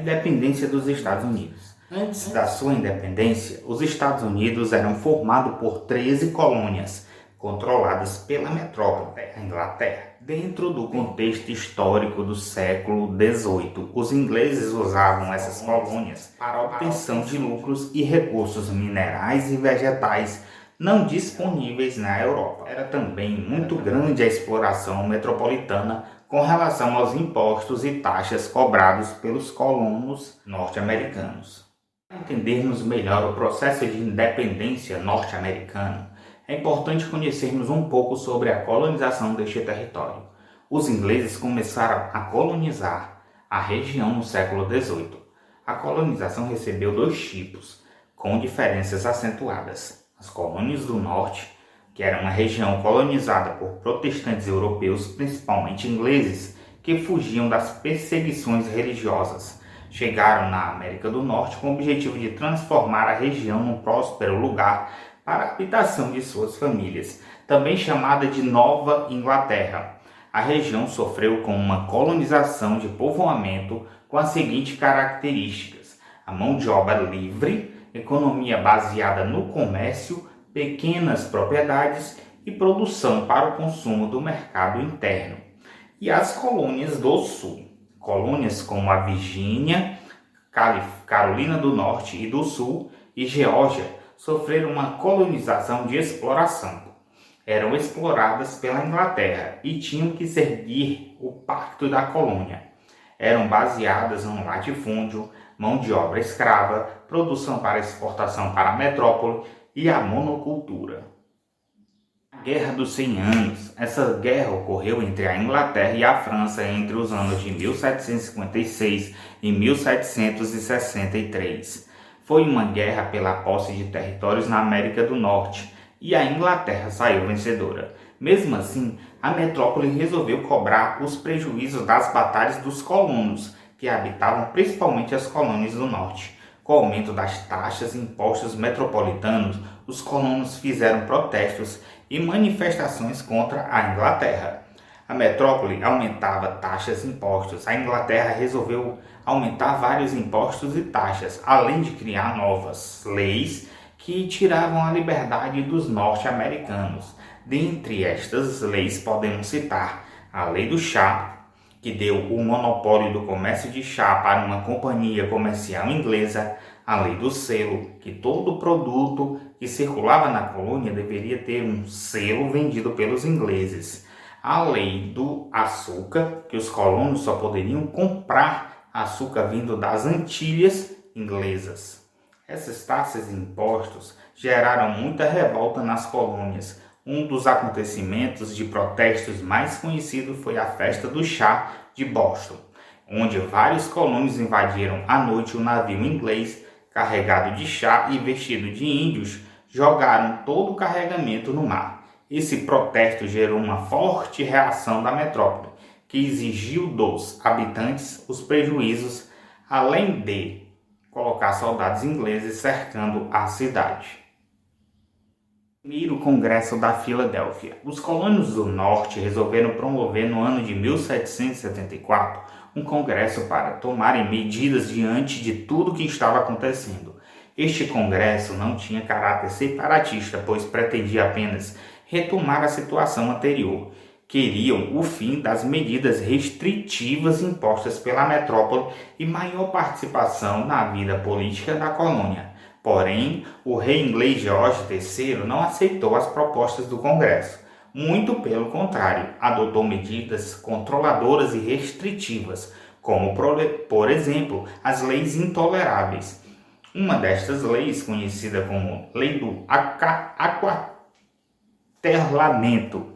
Independência dos Estados Unidos. Antes da sua independência, os Estados Unidos eram formados por 13 colônias, controladas pela metrópole, a Inglaterra. Dentro do contexto histórico do século XVIII, os ingleses usavam essas colônias para a obtenção de lucros e recursos minerais e vegetais não disponíveis na Europa. Era também muito grande a exploração metropolitana com relação aos impostos e taxas cobrados pelos colonos norte-americanos. Para entendermos melhor o processo de independência norte-americano, é importante conhecermos um pouco sobre a colonização deste território. Os ingleses começaram a colonizar a região no século XVIII. A colonização recebeu dois tipos, com diferenças acentuadas. As colônias do norte, que era uma região colonizada por protestantes europeus, principalmente ingleses, que fugiam das perseguições religiosas. Chegaram na América do Norte com o objetivo de transformar a região num próspero lugar para a habitação de suas famílias, também chamada de Nova Inglaterra. A região sofreu com uma colonização de povoamento com as seguintes características: a mão de obra livre, economia baseada no comércio, pequenas propriedades e produção para o consumo do mercado interno. E as colônias do sul, colônias como a Virgínia, Carolina do Norte e do Sul e Geórgia, sofreram uma colonização de exploração. Eram exploradas pela Inglaterra e tinham que seguir o Pacto da Colônia. Eram baseadas no latifúndio, mão de obra escrava, produção para exportação para a metrópole e a monocultura. A Guerra dos 100 Anos. Essa guerra ocorreu entre a Inglaterra e a França entre os anos de 1756 e 1763. Foi uma guerra pela posse de territórios na América do Norte e a Inglaterra saiu vencedora. Mesmo assim, a metrópole resolveu cobrar os prejuízos das batalhas dos colonos, que habitavam principalmente as colônias do norte. Com o aumento das taxas e impostos metropolitanos, os colonos fizeram protestos e manifestações contra a Inglaterra. A metrópole aumentava taxas e impostos. A Inglaterra resolveu aumentar vários impostos e taxas, além de criar novas leis que tiravam a liberdade dos norte-americanos. Dentre estas leis podemos citar a Lei do Chá, que deu o monopólio do comércio de chá para uma companhia comercial inglesa, a Lei do Selo, que todo produto que circulava na colônia deveria ter um selo vendido pelos ingleses, a Lei do Açúcar, que os colonos só poderiam comprar açúcar vindo das Antilhas inglesas. Essas taxas e impostos geraram muita revolta nas colônias. Um dos acontecimentos de protestos mais conhecidos foi a Festa do Chá de Boston, onde vários colonos invadiram à noite o navio inglês carregado de chá e vestido de índios, jogaram todo o carregamento no mar. Esse protesto gerou uma forte reação da metrópole, que exigiu dos habitantes os prejuízos, além de colocar soldados ingleses cercando a cidade. Primeiro Congresso da Filadélfia. Os colonos do Norte resolveram promover no ano de 1774 um congresso para tomarem medidas diante de tudo que estava acontecendo. Este congresso não tinha caráter separatista, pois pretendia apenas retomar a situação anterior. Queriam o fim das medidas restritivas impostas pela metrópole e maior participação na vida política da colônia. Porém, o rei inglês George III não aceitou as propostas do Congresso. Muito pelo contrário, adotou medidas controladoras e restritivas, como, por exemplo, as leis intoleráveis. Uma destas leis, conhecida como Lei do Aquartelamento,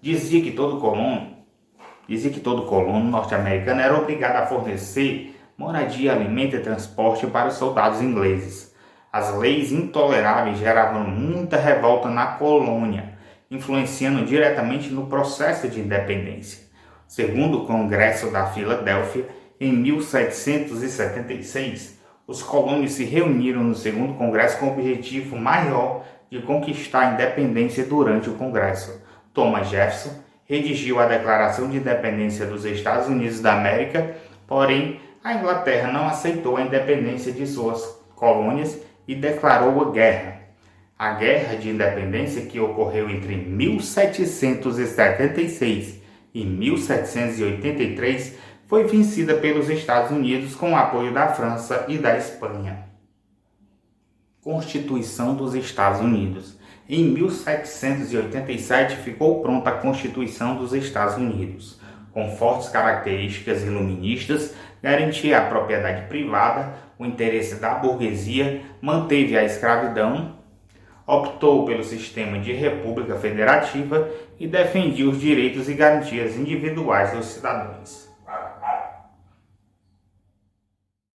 dizia que todo colono norte-americano era obrigado a fornecer moradia, alimento e transporte para os soldados ingleses. As leis intoleráveis geravam muita revolta na colônia, influenciando diretamente no processo de independência. Segundo o Congresso da Filadélfia, em 1776, os colonos se reuniram no segundo congresso com o objetivo maior de conquistar a independência durante o congresso. Thomas Jefferson redigiu a Declaração de Independência dos Estados Unidos da América, porém, a Inglaterra não aceitou a independência de suas colônias e declarou a guerra. A Guerra de Independência, que ocorreu entre 1776 e 1783, foi vencida pelos Estados Unidos com o apoio da França e da Espanha. Constituição dos Estados Unidos. Em 1787 ficou pronta a Constituição dos Estados Unidos, com fortes características iluministas, garantia a propriedade privada, o interesse da burguesia, manteve a escravidão, optou pelo sistema de república federativa e defendia os direitos e garantias individuais dos cidadãos.